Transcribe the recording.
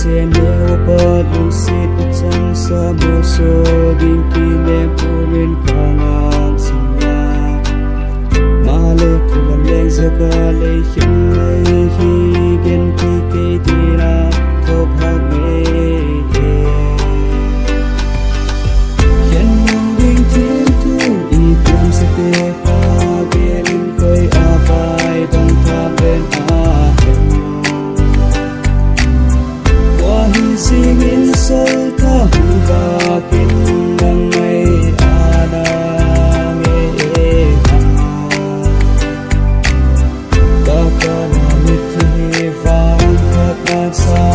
se neo pa lucid chan sa mo so ding pi le purin kangang sinya male puan leng zaka le hin le hi gen pi ke tira ko phak me yen mong ding tin tu I pram se te pa gelin koi a pai bang tha ben a sing in sol ta ba kin nang mai ana me ka ka na mit ni va ka sa